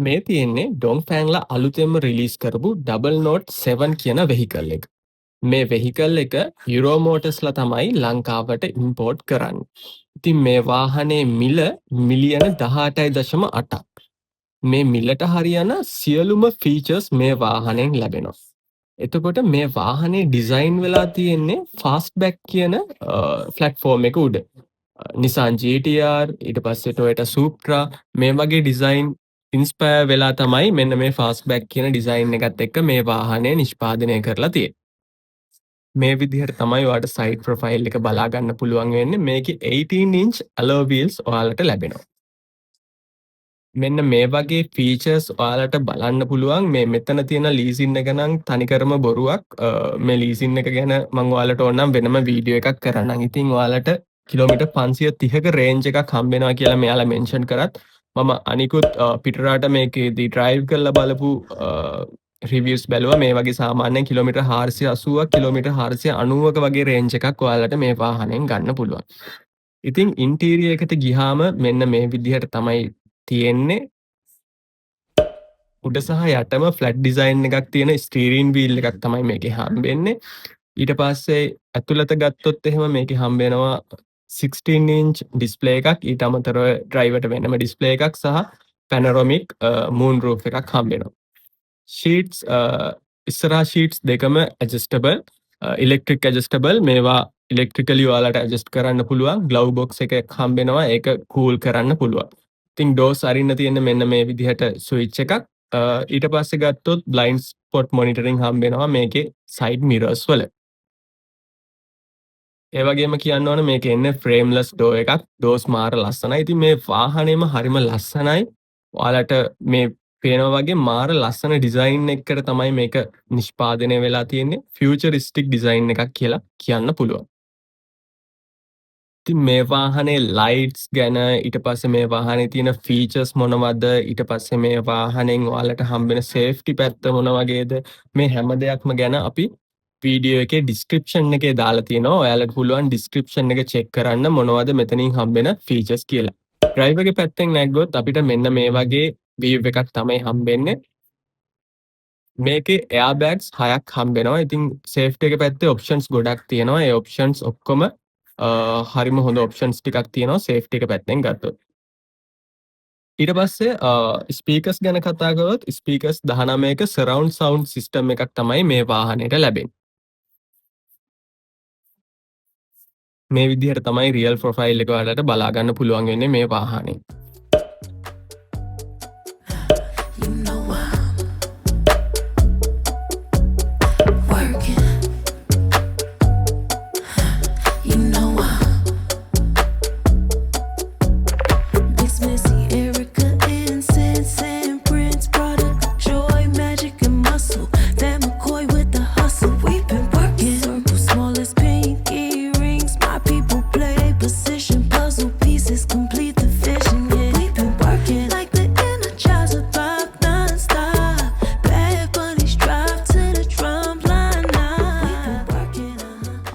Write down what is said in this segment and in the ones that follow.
මේ තියෙන්නේ ඩොන්ෆෑන්ලා අලුතෙන්ම රිලීස් කරපු ඩබල් නෝට් 7 කියන වෙහිකල් එක. මේ වෙහිකල් එක යුරෝ මෝටර්ස්ලා තමයි ලංකාවට ඉම්පෝර්ට් කරන්නේ. ඉතින් මේ වාහනේ මිල මිලියන 18.8ක්. මේ මිලට හරියන සියලුම ෆීචර්ස් මේ වාහනෙන් ලැබෙනවා. එතකොට මේ වාහනේ ඩිසයින් වෙලා තියෙන්නේ ෆාස්ට්බැක් කියන ප්ලැට්ෆෝම් එක උඩ. Nissan GTR ඊට පස්සේ Toyota Supra මේ වගේ ඩිසයින් ඉන්ස්පයර් වෙලා තමයි මෙන්න මේ ෆාස්ට්බැක් කියන ඩිසයින් එකත් එක්ක මේ වාහනය නිෂ්පාදනය කරලා තියෙන්නේ. මේ විදිහට තමයි ඔයාලට සයිඩ් ප්‍රොෆයිල් එක බලා ගන්න පුළුවන් වෙන්නේ. මේකේ 18 inch alloy wheels ඔයාලට ලැබෙනවා. මෙන්න මේ වගේ ෆීචර්ස් ඔයාලට බලන්න පුළුවන්. මේ මෙතන තියෙන ලීසින් එක නම් තනිකරම බොරුවක්. මේ ලීසින් එක ගැන මම ඔයාලට ඕනනම් වෙනම වීඩියෝ එකක් කරන්නම්. ඉතින් ඔයාලට කිලෝමීටර් 530ක රේන්ජ් එකක් හම්බ වෙනවා කියලා මෙයාලා මෙන්ෂන් කරත් මම අනිකුත් පිටරට මේකේදී ඩ්‍රයිව් කරලා බලපු රිවියුස් බැලුවා. මේ වගේ සාමාන්‍යයෙන් කිලෝමීටර් 480ක් කිලෝමීටර් 490ක වගේ රේන්ජ් එකක් ඔයාලට මේ වාහනයෙන් ගන්න පුළුවන්. ඉතින් ඉන්ටීරියර් එකට ගියාම මෙන්න මේ විදිහට තමයි තියෙන්නේ. උඩ සහ යටම ෆ්ලැට් ඩිසයින් එකක් තියෙන ස්ටීරින් වීල් එකක් තමයි මේකේ හම්බෙන්නේ. ඊට පස්සේ ඇතුළත ගත්තොත් එහෙම මේකේ හම්බ වෙනවා 16 inch ඩිස්ප්ලේ එකක්. ඊට අමතරව ඩ්‍රයිවර්ට වෙනම ඩිස්ප්ලේ එකක් සහ පැනරොමික් මූන් රූෆ් එකක් හම්බ වෙනවා. ෂීට්ස් ඉස්සරහා ෂීට්ස් දෙකම ඇඩ්ජස්ටබල් ඉලෙක්ට්‍රික් ඇඩ්ජස්ටබල් මේවා ඉලෙක්ට්‍රිකලි ඔයාලට ඇඩ්ජස්ට් කරන්න පුළුවන්. ග්ලව් බොක්ස් එකක් හම්බ වෙනවා. ඒක කූල් කරන්න පුළුවන්. ඉතින් ඩෝස් අරින්න තියෙන මෙන්න මේ විදිහට ස්විච් එකක්. ඊට පස්සේ ගත්තොත් බ්ලයින්ඩ් ස්පොට් මොනිටරින් හම්බ වෙනවා මේකේ සයිඩ් මිරර්ස් වල. ඒ වගේම කියන්න ඕන මේකේ එන්නේ ෆ්‍රේම්ලස් ඩෝ එකක්. ඩෝස් මාර ලස්සනයි. ඉතින් මේ වාහනේම හරිම ලස්සනයි. ඔයාලට මේ පේනවා වගේ මාර ලස්සන ඩිසයින් එකකට තමයි මේක නිෂ්පාදනය වෙලා තියෙන්නේ. ෆියුචරිස්ටික් ඩිසයින් එකක් කියලා කියන්න පුළුවන්. ඉතින් මේ වාහනේ ලයිට්ස් ගැන ඊට පස්සේ මේ වාහනේ තියෙන ෆීචර්ස් මොනවද ඊට පස්සේ මේ වාහනෙන් ඔයාලට හම්බෙන සේෆ්ටි පැත්ත මොන වගේද මේ හැම දෙයක්ම ගැන අපි වීඩියෝ එකේ ඩිස්ක්‍රිප්ෂන් එකේ දාලා තියෙනවා. ඔයාලට පුළුවන් ඩිස්ක්‍රිප්ෂන් එක චෙක් කරන්න මොනවද මෙතනින් හම්බෙන ෆීචර්ස් කියලා. ඩ්‍රයිවර්ගේ පැත්තෙන් නැග්ගොත් අපිට මෙන්න මේ වගේ වීව් එකක් තමයි හම්බෙන්නේ. මේකේ එයාබෑග්ස් 6ක් හම්බ වෙනවා. ඉතින් සේෆ්ටි එක පැත්තේ ඔප්ෂන්ස් ගොඩක් තියෙනවා. ඒ ඔප්ෂන්ස් ඔක්කොම හරිම හොඳ ඔප්ෂන්ස් ටිකක් තියෙනවා සේෆ්ටි එක පැත්තෙන් ගත්තොත්. ඊට පස්සේ ස්පීකර්ස් ගැන කතා කරොත් ස්පීකර්ස් 19ක සරවුන්ඩ් සවුන්ඩ් සිස්ටම් එකක් තමයි මේ වාහනේට ලැබෙන්නේ. මේ විදිහට තමයි රියල් ප්‍රොෆයිල් එක ඔයාලට බලා ගන්න පුළුවන් වෙන්නේ මේ වාහනේ.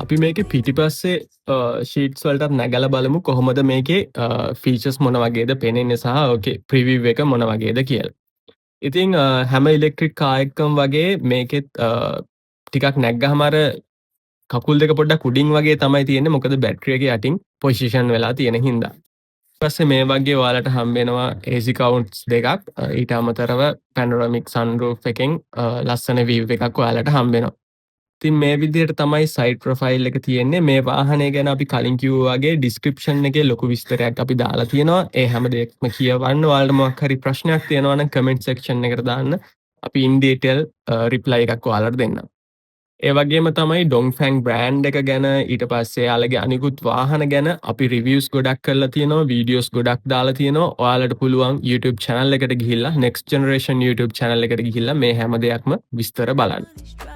අපි මේකේ පිටිපස්සේ ෂීට්ස් වලට නැගලා බලමු කොහොමද මේකේ ෆීචර්ස් මොන වගේද පෙනෙන්නේ සහ ඕකේ ප්‍රිවිව් එක මොන වගේද කියලා. ඉතින් හැම ඉලෙක්ට්‍රික් කාර් එකකම වගේ මේකෙත් ටිකක් නැග්ගහම අර කකුල් දෙක පොඩ්ඩක් උඩින් වගේ තමයි තියෙන්නේ. මොකද බැටරි එකේ යටින් පොසිෂන් වෙලා තියෙන හින්දා. ඊපස්සේ මේ වගේ ඔයාලට හම්බ වෙනවා AC කවුන්ට්ස් දෙකක්. ඊට අමතරව පැනොරමික් සන්රූෆ් එකෙන් ලස්සන වීව් එකක් ඔයාලට හම්බ වෙනවා. ඉතින් මේ විදිහට තමයි සයිඩ් ප්‍රොෆයිල් එක තියෙන්නේ. මේ වාහනය ගැන අපි කලින් කිව්වා වගේ ඩිස්ක්‍රිප්ෂන් එකේ ලොකු විස්තරයක් අපි දාලා තියෙනවා. ඒ හැම දෙයක්ම කියවන්න. ඔයාලට මොකක් හරි ප්‍රශ්නයක් තියෙනවා නම් කමෙන්ට් සෙක්ෂන් එකට දාන්න. අපි ඉන් ඩීටේල් රිප්ලයි එකක් ඔයාලට දෙන්නම්. ඒ වගේම තමයි ඩොන්ෆැන් බ්‍රෑන්ඩ් එක ගැන ඊට පස්සේ යාළගේ අනිකුත් වාහන ගැන අපි රිවිව්ස් ගොඩක් කරලා තියෙනවා. වීඩියෝස් ගොඩක් දාලා තියෙනවා. ඔයාලට පුළුවන් YouTube channel එකට ගිහිල්ලා Next Generation YouTube channel එකට ගිහිල්ලා මේ හැම දෙයක්ම විස්තර බලන්න.